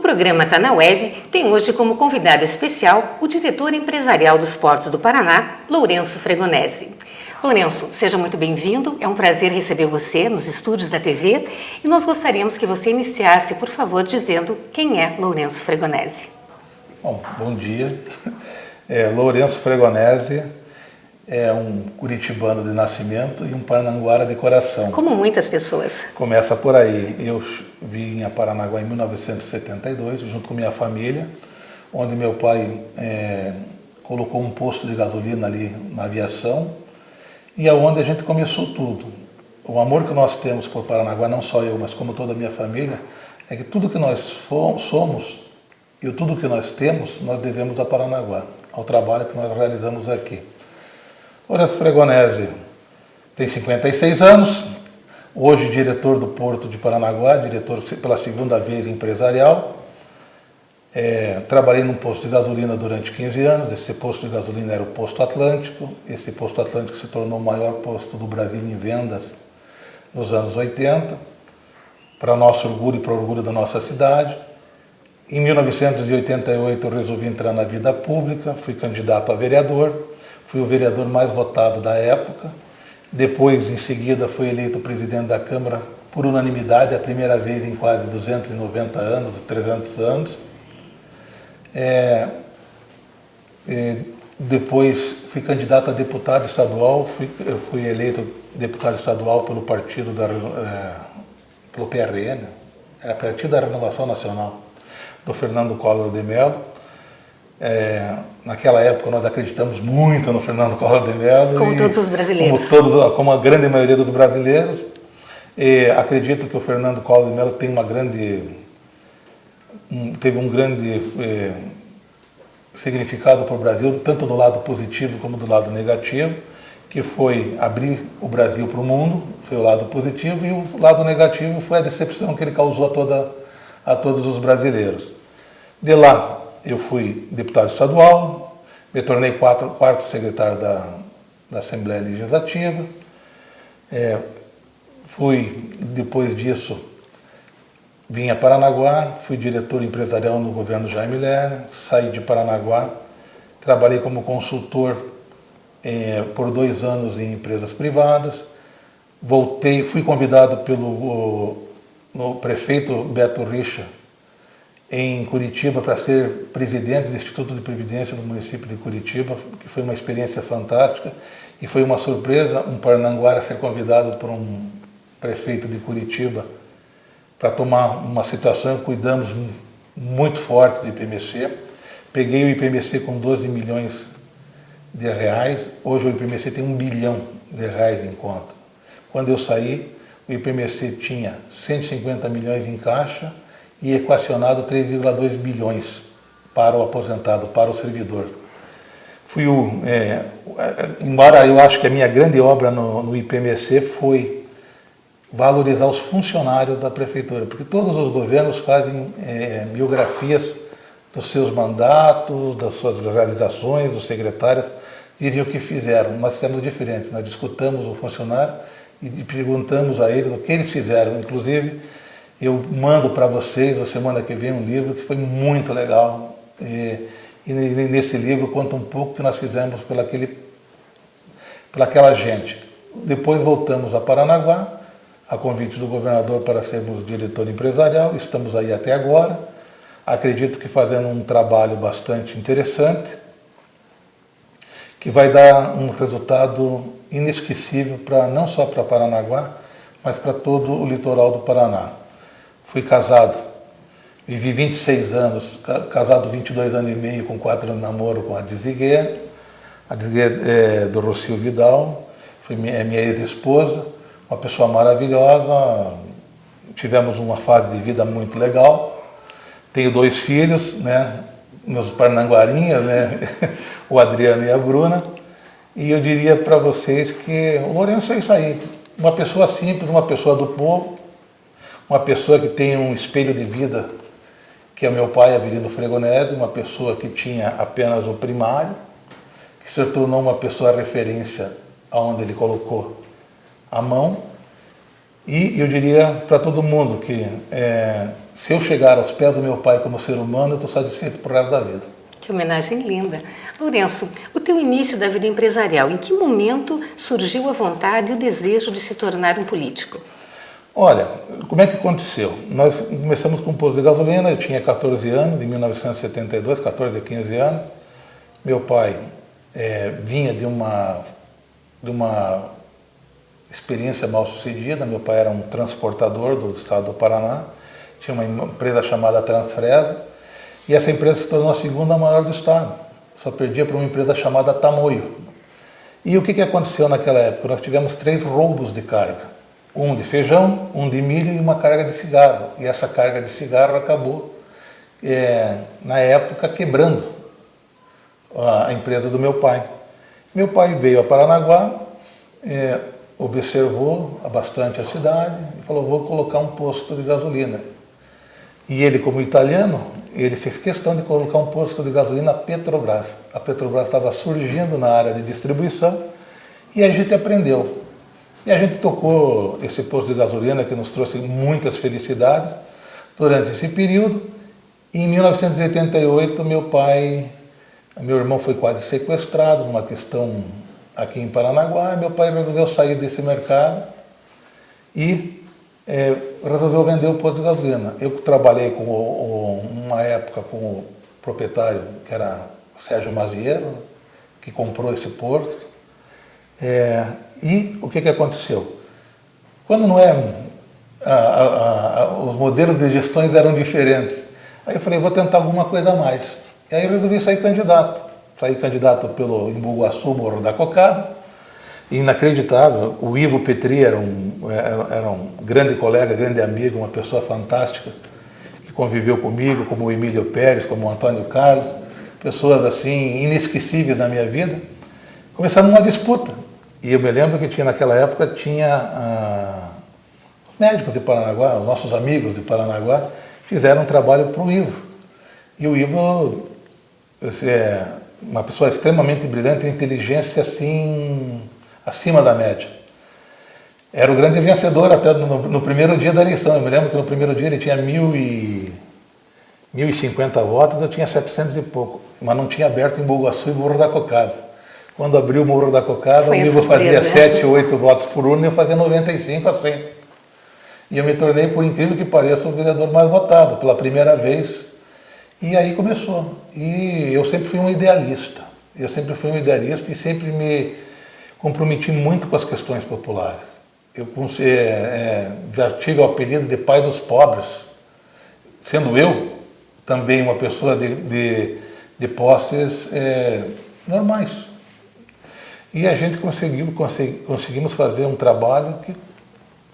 programa Tá na Web tem hoje como convidado especial o diretor empresarial dos Portos do Paraná, Lourenço Fregonese. Lourenço, seja muito bem-vindo, é um prazer receber você nos estúdios da TV e nós gostaríamos que você iniciasse, por favor, dizendo quem é Lourenço Fregonese. Bom dia. Lourenço Fregonese é um curitibano de nascimento e um paranaguara de coração. Como muitas pessoas. Começa por aí. Eu vim a Paranaguá em 1972, junto com minha família, onde meu pai colocou um posto de gasolina ali na aviação e aonde a gente começou tudo. O amor que nós temos por Paranaguá, não só eu, mas como toda a minha família, é que tudo que nós somos e tudo que nós temos, nós devemos a Paranaguá, ao trabalho que nós realizamos aqui. Lourenço Fregonese tem 56 anos, hoje diretor do Porto de Paranaguá, diretor pela segunda vez empresarial. Trabalhei num posto de gasolina durante 15 anos, esse posto de gasolina era o Posto Atlântico, esse Posto Atlântico se tornou o maior posto do Brasil em vendas nos anos 80, para nosso orgulho e para o orgulho da nossa cidade. Em 1988 eu resolvi entrar na vida pública, fui candidato a vereador, fui o vereador mais votado da época. Depois, em seguida, fui eleito presidente da Câmara por unanimidade, a primeira vez em quase 290 anos, 300 anos. Depois fui candidato a deputado estadual, fui eleito deputado estadual pelo partido pelo PRN, Partido da Renovação Nacional, do Fernando Collor de Mello. Naquela época nós acreditamos muito no Fernando Collor de Mello. Como todos os brasileiros. Como a grande maioria dos brasileiros. Acredito que o Fernando Collor de Mello teve um grande significado para o Brasil, tanto do lado positivo como do lado negativo, que foi abrir o Brasil para o mundo, foi o lado positivo, e o lado negativo foi a decepção que ele causou a todos os brasileiros. De lá, eu fui deputado estadual, me tornei quarto secretário da Assembleia Legislativa. Depois disso, vim a Paranaguá, fui diretor empresarial no governo Jaime Lerner, saí de Paranaguá, trabalhei como consultor por 2 anos em empresas privadas, fui convidado pelo prefeito Beto Richa, em Curitiba, para ser presidente do Instituto de Previdência do município de Curitiba, que foi uma experiência fantástica e foi uma surpresa um paranaguara ser convidado por um prefeito de Curitiba para tomar uma situação. Cuidamos muito forte do IPMC, peguei o IPMC com 12 milhões de reais, hoje o IPMC tem 1 bilhão de reais em conta. Quando eu saí, o IPMC tinha 150 milhões em caixa e equacionado 3,2 bilhões para o aposentado, para o servidor. Embora eu acho que a minha grande obra no IPMC foi valorizar os funcionários da prefeitura, porque todos os governos fazem biografias dos seus mandatos, das suas realizações, dos secretários, dizem o que fizeram. Nós fizemos diferente, nós escutamos o funcionário e perguntamos a eles o que eles fizeram. Inclusive, eu mando para vocês, a semana que vem, um livro que foi muito legal. E nesse livro conta um pouco o que nós fizemos pelaquela gente. Depois voltamos a Paranaguá, a convite do governador para sermos diretor empresarial. Estamos aí até agora. Acredito que fazendo um trabalho bastante interessante, que vai dar um resultado inesquecível não só para Paranaguá, mas para todo o litoral do Paraná. Fui casado, vivi 26 anos, casado 22 anos e meio, com 4 anos de namoro com a Diziguê. A Diziguê é do Rocio Vidal, é minha ex-esposa, uma pessoa maravilhosa, tivemos uma fase de vida muito legal. Tenho 2 filhos, né, meus paranaguarinhas, né, o Adriano e a Bruna, e eu diria para vocês que o Lourenço é isso aí, uma pessoa simples, uma pessoa do povo, uma pessoa que tem um espelho de vida, que é meu pai, Avelino Fregonese, uma pessoa que tinha apenas o primário, que se tornou uma pessoa referência aonde ele colocou a mão, E eu diria para todo mundo que se eu chegar aos pés do meu pai como ser humano, eu estou satisfeito pro resto da vida. Que homenagem linda. Lourenço, o teu início da vida empresarial, em que momento surgiu a vontade e o desejo de se tornar um político? Olha, como é que aconteceu? Nós começamos com um posto de gasolina, eu tinha 14 anos, em 1972, 14 a 15 anos. Meu pai vinha de uma experiência mal sucedida. Meu pai era um transportador do estado do Paraná, tinha uma empresa chamada Transfresa, e essa empresa se tornou a segunda maior do estado, só perdia para uma empresa chamada Tamoio. E o que aconteceu naquela época? Nós tivemos 3 roubos de carga, um de feijão, um de milho e uma carga de cigarro, e essa carga de cigarro acabou, na época, quebrando a empresa do meu pai. Meu pai veio a Paranaguá, observou bastante a cidade e falou, vou colocar um posto de gasolina. E ele, como italiano, ele fez questão de colocar um posto de gasolina Petrobras. A Petrobras estava surgindo na área de distribuição e a gente aprendeu. E a gente tocou esse posto de gasolina que nos trouxe muitas felicidades durante esse período. E em 1988, meu irmão foi quase sequestrado numa questão aqui em Paranaguá. Meu pai resolveu sair desse mercado e resolveu vender o posto de gasolina. Eu trabalhei uma época com o proprietário, que era o Sérgio Maziero, que comprou esse posto. E o que aconteceu? Quando os modelos de gestões eram diferentes, aí eu falei, vou tentar alguma coisa a mais. E aí eu resolvi sair candidato. Saí candidato pelo Embu-Guaçu, Morro da Cocada. Inacreditável, o Ivo Petri era um grande colega, grande amigo, uma pessoa fantástica, que conviveu comigo, como o Emílio Pérez, como o Antônio Carlos, pessoas assim inesquecíveis na minha vida. Começamos uma disputa. E eu me lembro que naquela época tinha os médicos de Paranaguá, os nossos amigos de Paranaguá, fizeram um trabalho para o Ivo. E o Ivo uma pessoa extremamente brilhante, inteligência assim, acima da média. Era o grande vencedor até no primeiro dia da eleição. Eu me lembro que no primeiro dia ele tinha 1.050 votos, eu tinha 700 e pouco, mas não tinha aberto em Embu-Guaçu e Morro da Cocada. Quando abriu o Morro da Cocada, o Ivo fazia 7, 8 votos por urna e eu fazia 95 a 100. E eu me tornei, por incrível que pareça, o vereador mais votado, pela primeira vez. E aí começou. E eu sempre fui um idealista. E sempre me comprometi muito com as questões populares. Eu já tive o apelido de pai dos pobres, sendo eu também uma pessoa de posses normais. E a gente conseguimos fazer um trabalho que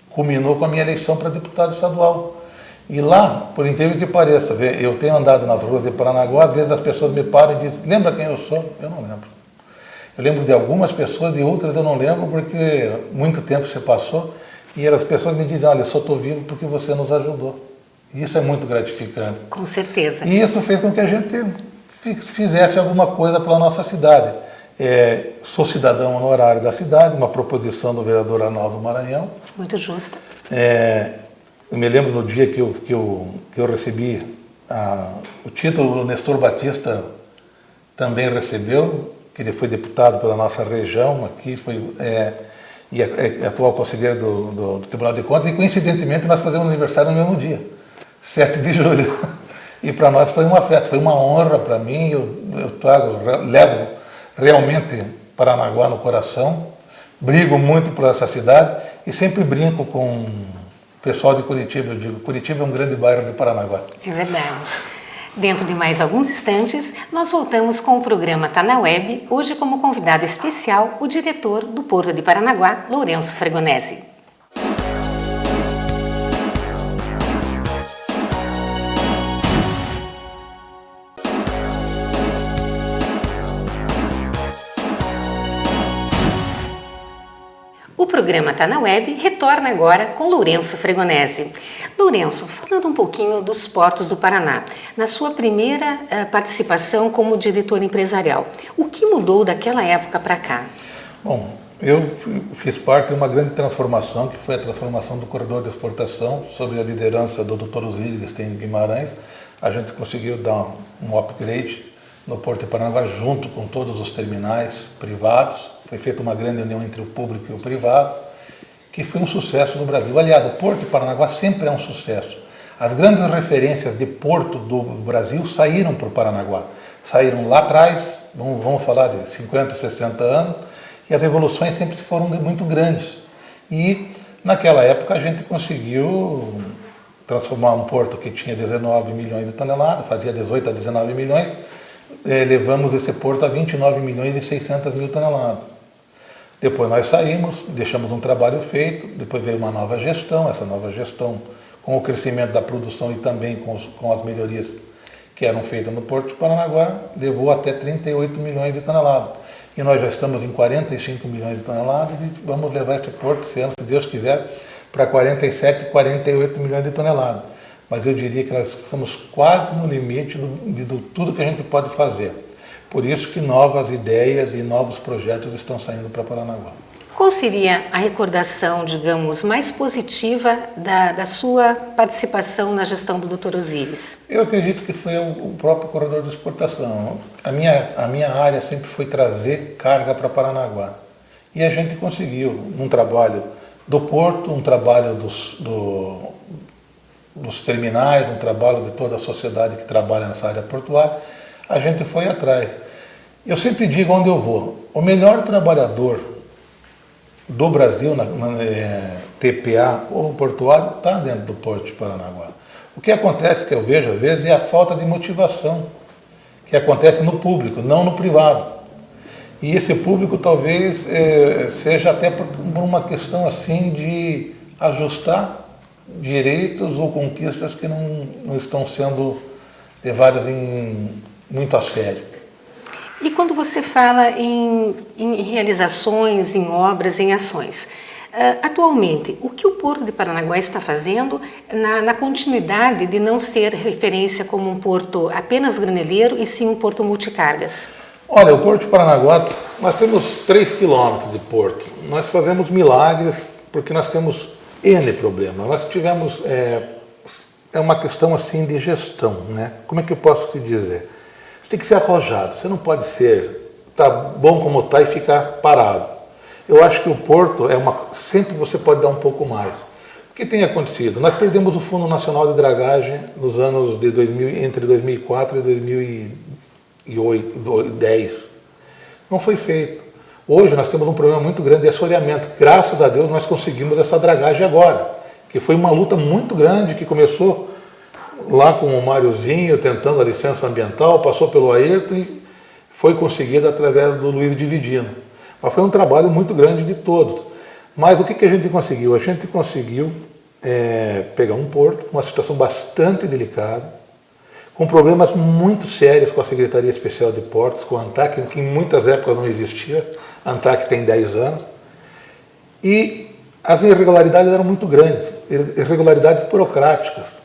culminou com a minha eleição para deputado estadual. E lá, por incrível que pareça, eu tenho andado nas ruas de Paranaguá, às vezes as pessoas me param e dizem, lembra quem eu sou? Eu não lembro. Eu lembro de algumas pessoas, de outras eu não lembro, porque muito tempo se passou, e as pessoas me dizem, olha, eu só estou vivo porque você nos ajudou. E isso é muito gratificante. Com certeza. E isso fez com que a gente fizesse alguma coisa pela nossa cidade. Sou cidadão honorário da cidade, uma proposição do vereador Arnaldo Maranhão. Muito justa. Eu me lembro no dia que eu recebi o título, o Nestor Batista também recebeu, que ele foi deputado pela nossa região, aqui e é atual conselheiro do Tribunal de Contas, e coincidentemente nós fazemos aniversário no mesmo dia, 7 de julho. E para nós foi uma festa, foi uma honra para mim, levo realmente Paranaguá no coração, brigo muito por essa cidade e sempre brinco com o pessoal de Curitiba. Eu digo, Curitiba é um grande bairro de Paranaguá. É verdade. Dentro de mais alguns instantes, nós voltamos com o programa Tá na Web, hoje como convidado especial, o diretor do Porto de Paranaguá, Lourenço Fregonese. O programa Tá na Web retorna agora com Lourenço Fregonese. Lourenço, falando um pouquinho dos portos do Paraná, na sua primeira participação como diretor empresarial, o que mudou daquela época para cá? Bom, Eu fiz parte de uma grande transformação, que foi a transformação do corredor de exportação, sob a liderança do Dr. Osíris Guimarães. A gente conseguiu dar um upgrade no Porto de Paranaguá, junto com todos os terminais privados. Foi feita uma grande união entre o público e o privado, que foi um sucesso no Brasil. Aliás, o Porto de Paranaguá sempre é um sucesso. As grandes referências de porto do Brasil saíram para o Paranaguá. Saíram lá atrás, vamos falar de 50, 60 anos, e as evoluções sempre foram muito grandes. E naquela época a gente conseguiu transformar um porto que tinha 19 milhões de toneladas, fazia 18 a 19 milhões, levamos esse porto a 29 milhões e 600 mil toneladas. Depois nós saímos, deixamos um trabalho feito, depois veio uma nova gestão, essa nova gestão, com o crescimento da produção e também com as melhorias que eram feitas no Porto de Paranaguá, levou até 38 milhões de toneladas. E nós já estamos em 45 milhões de toneladas e vamos levar este porto esse ano, se Deus quiser, para 47, 48 milhões de toneladas. Mas eu diria que nós estamos quase no limite de tudo que a gente pode fazer. Por isso que novas ideias e novos projetos estão saindo para Paranaguá. Qual seria a recordação, digamos, mais positiva da sua participação na gestão do Dr. Osíris? Eu acredito que foi o próprio corredor de exportação. A minha área sempre foi trazer carga para Paranaguá. E a gente conseguiu, num trabalho do porto, um trabalho dos terminais, um trabalho de toda a sociedade que trabalha nessa área portuária, a gente foi atrás. Eu sempre digo onde eu vou, o melhor trabalhador do Brasil, na TPA ou portuário, está dentro do Porto de Paranaguá. O que acontece, que eu vejo às vezes, é a falta de motivação, que acontece no público, não no privado. E esse público talvez seja até por uma questão assim de ajustar direitos ou conquistas que não estão sendo levadas muito a sério. E quando você fala em realizações, em obras, em ações, atualmente, o que o Porto de Paranaguá está fazendo na continuidade de não ser referência como um porto apenas graneleiro e sim um porto multicargas? Olha, o Porto de Paranaguá, nós temos 3 quilômetros de porto. Nós fazemos milagres porque nós temos N problemas. Nós tivemos, é uma questão assim de gestão, né? Como é que eu posso te dizer? Você tem que ser arrojado, você não pode tá bom como está e ficar parado. Eu acho que o porto sempre você pode dar um pouco mais. O que tem acontecido? Nós perdemos o Fundo Nacional de Dragagem nos anos de entre 2004 e 2010. Não foi feito. Hoje nós temos um problema muito grande de assoreamento. Graças a Deus nós conseguimos essa dragagem agora, que foi uma luta muito grande que começou lá com o Máriozinho, tentando a licença ambiental, passou pelo Ayrton e foi conseguida através do Luiz Dividino. Mas foi um trabalho muito grande de todos. Mas o que a gente conseguiu? A gente conseguiu pegar um porto, uma situação bastante delicada, com problemas muito sérios com a Secretaria Especial de Portos, com a ANTAC, que em muitas épocas não existia. A ANTAC tem 10 anos. E as irregularidades eram muito grandes, irregularidades burocráticas.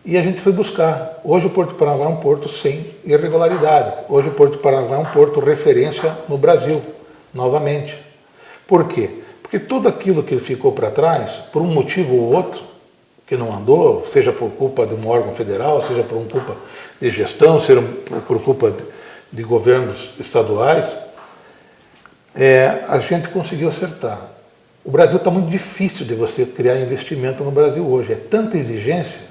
E a gente foi buscar. Hoje o Porto de Paranaguá é um porto sem irregularidades. Hoje o Porto de Paranaguá é um porto referência no Brasil, novamente. Por quê? Porque tudo aquilo que ficou para trás, por um motivo ou outro, que não andou, seja por culpa de um órgão federal, seja por culpa de gestão, seja por culpa de governos estaduais, a gente conseguiu acertar. O Brasil está muito difícil de você criar investimento no Brasil hoje. É tanta exigência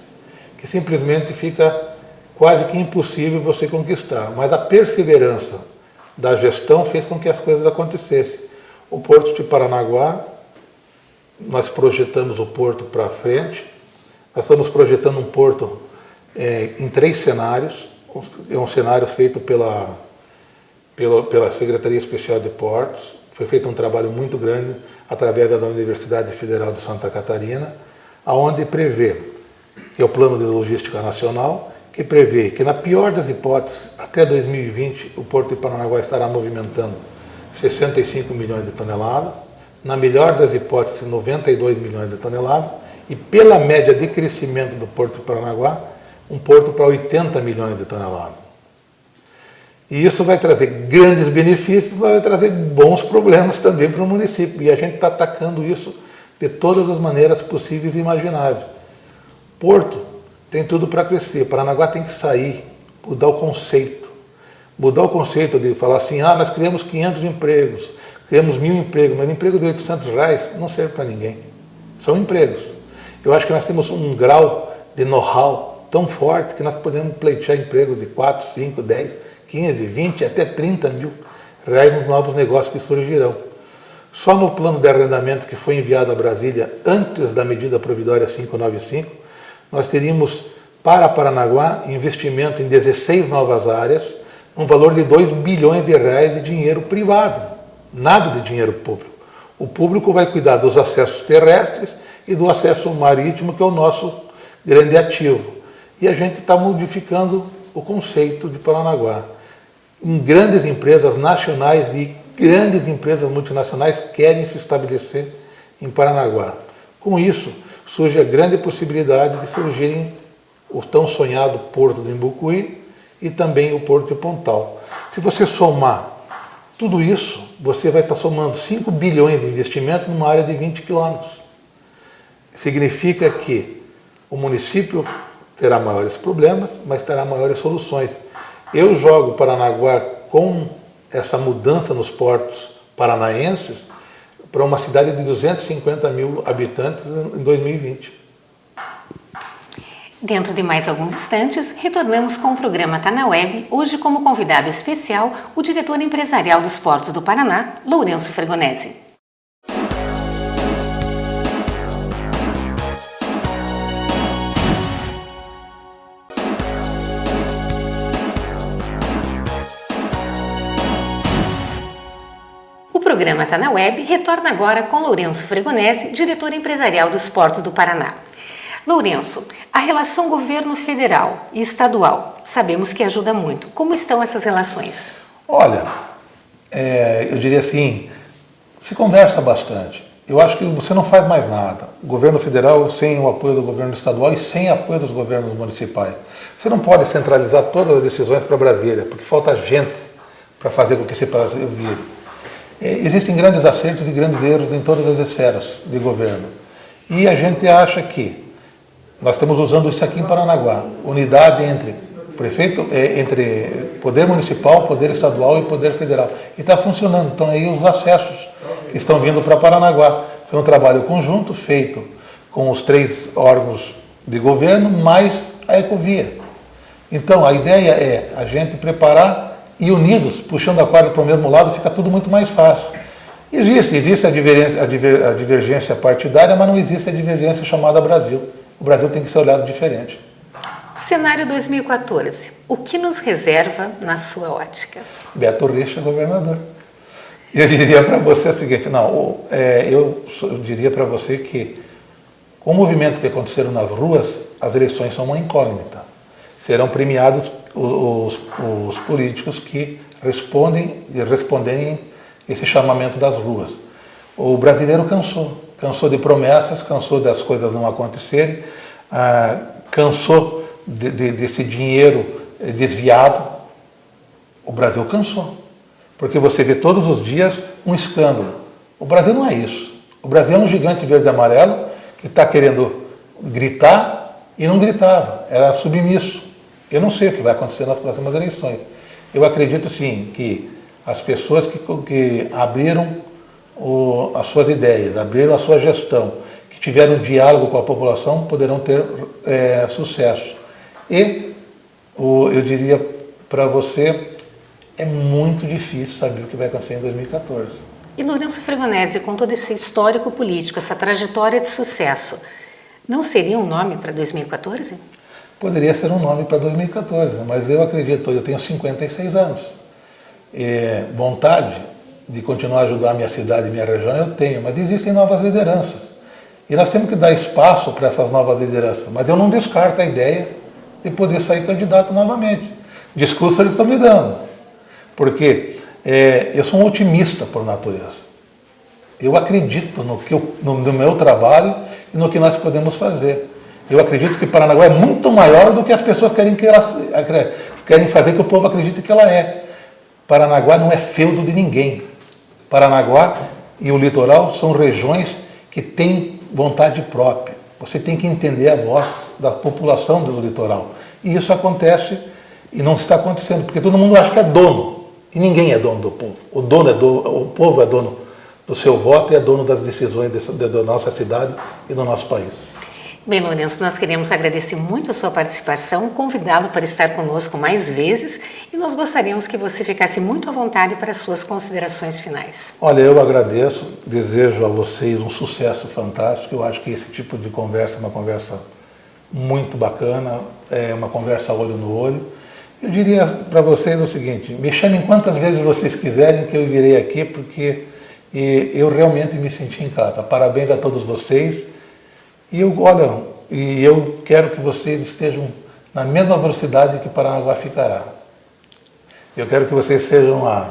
que simplesmente fica quase que impossível você conquistar. Mas a perseverança da gestão fez com que as coisas acontecessem. O Porto de Paranaguá, nós projetamos o porto para frente, nós estamos projetando um porto em 3 cenários. É um cenário feito pela Secretaria Especial de Portos, foi feito um trabalho muito grande através da Universidade Federal de Santa Catarina, aonde prevê que é o Plano de Logística Nacional, que prevê que, na pior das hipóteses, até 2020, o Porto de Paranaguá estará movimentando 65 milhões de toneladas, na melhor das hipóteses, 92 milhões de toneladas, e pela média de crescimento do Porto de Paranaguá, um porto para 80 milhões de toneladas. E isso vai trazer grandes benefícios, vai trazer bons problemas também para o município. E a gente está atacando isso de todas as maneiras possíveis e imagináveis. Porto tem tudo para crescer. Paranaguá tem que sair, mudar o conceito. Mudar o conceito de falar assim, nós criamos 500 empregos, criamos 1.000 empregos, mas emprego de R$800 não serve para ninguém. São empregos. Eu acho que nós temos um grau de know-how tão forte que nós podemos pleitear empregos de 4, 5, 10, 15, 20, até 30 mil reais nos novos negócios que surgirão. Só no plano de arrendamento que foi enviado a Brasília antes da medida provisória 595, nós teríamos para Paranaguá investimento em 16 novas áreas, um valor de 2 bilhões de reais de dinheiro privado, nada de dinheiro público. O público vai cuidar dos acessos terrestres e do acesso marítimo, que é o nosso grande ativo. E a gente está modificando o conceito de Paranaguá. Em grandes empresas nacionais e grandes empresas multinacionais querem se estabelecer em Paranaguá. Com isso, surge a grande possibilidade de surgirem o tão sonhado Porto do Imbucuí e também o Porto de Pontal. Se você somar tudo isso, você vai estar somando 5 bilhões de investimento numa área de 20 quilômetros. Significa que o município terá maiores problemas, mas terá maiores soluções. Eu jogo Paranaguá com essa mudança nos portos paranaenses para uma cidade de 250 mil habitantes em 2020. Dentro de mais alguns instantes, retornamos com o programa Tá na Web, hoje como convidado especial, o diretor empresarial dos Portos do Paraná, Lourenço Fregonese. O programa Tá na Web retorna agora com Lourenço Fregonese, diretor empresarial dos Portos do Paraná. Lourenço, a relação governo federal e estadual, sabemos que ajuda muito. Como estão essas relações? Olha, eu diria assim, se conversa bastante. Eu acho que você não faz mais nada. O governo federal sem o apoio do governo estadual e sem apoio dos governos municipais. Você não pode centralizar todas as decisões para Brasília, porque falta gente para fazer com que esse Brasil vire. Existem grandes acertos e grandes erros em todas as esferas de governo. E a gente acha que nós estamos usando isso aqui em Paranaguá, unidade entre prefeito, entre poder municipal, poder estadual e poder federal. E está funcionando. Então aí os acessos que estão vindo para Paranaguá. Foi um trabalho conjunto feito com os 3 órgãos de governo, mais a Ecovia. Então a ideia é a gente preparar e unidos, puxando a corda para o mesmo lado, fica tudo muito mais fácil. Existe a divergência partidária, mas não existe a divergência chamada Brasil. O Brasil tem que ser olhado diferente. Cenário 2014, o que nos reserva na sua ótica? Beto Richa, governador. Eu diria para você o seguinte, eu diria para você que com o movimento que aconteceram nas ruas, as eleições são uma incógnita. Serão premiados os políticos que respondem esse chamamento das ruas. O brasileiro cansou de promessas, cansou das coisas não acontecerem, cansou desse dinheiro desviado. O Brasil cansou, porque você vê todos os dias um escândalo. O Brasil não é isso. O Brasil é um gigante verde e amarelo que está querendo gritar e não gritava, era submisso. Eu não sei o que vai acontecer nas próximas eleições. Eu acredito, sim, que as pessoas que abriram as suas ideias, abriram a sua gestão, que tiveram diálogo com a população, poderão ter sucesso. E eu diria para você, é muito difícil saber o que vai acontecer em 2014. E Lourenço Fregonese, com todo esse histórico político, essa trajetória de sucesso, não seria um nome para 2014? Poderia ser um nome para 2014, mas eu acredito, eu tenho 56 anos. Vontade de continuar a ajudar a minha cidade e minha região eu tenho, mas existem novas lideranças. E nós temos que dar espaço para essas novas lideranças, mas eu não descarto a ideia de poder sair candidato novamente. Discurso eles estão me dando, porque eu sou um otimista por natureza. Eu acredito no meu trabalho e no que nós podemos fazer. Eu acredito que Paranaguá é muito maior do que as pessoas querem fazer que o povo acredite que ela é. Paranaguá não é feudo de ninguém. Paranaguá e o litoral são regiões que têm vontade própria. Você tem que entender a voz da população do litoral. E isso acontece e não está acontecendo, porque todo mundo acha que é dono. E ninguém é dono do povo. O povo é dono do seu voto e é dono das decisões da nossa cidade e do nosso país. Bem, Lourenço, nós queremos agradecer muito a sua participação, convidá-lo para estar conosco mais vezes e nós gostaríamos que você ficasse muito à vontade para as suas considerações finais. Olha, eu agradeço, desejo a vocês um sucesso fantástico. Eu acho que esse tipo de conversa é uma conversa muito bacana, é uma conversa olho no olho. Eu diria para vocês o seguinte, me chamem quantas vezes vocês quiserem que eu virei aqui, porque eu realmente me senti em casa. Parabéns a todos vocês. E eu quero que vocês estejam na mesma velocidade que Paranaguá ficará. Eu quero que vocês sejam a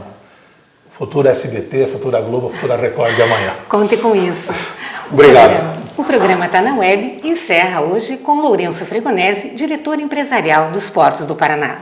futura SBT, a futura Globo, a futura Record de amanhã. Conte com isso. Obrigado. O programa Está na Web encerra hoje com Lourenço Fregonese, diretor empresarial dos Portos do Paraná.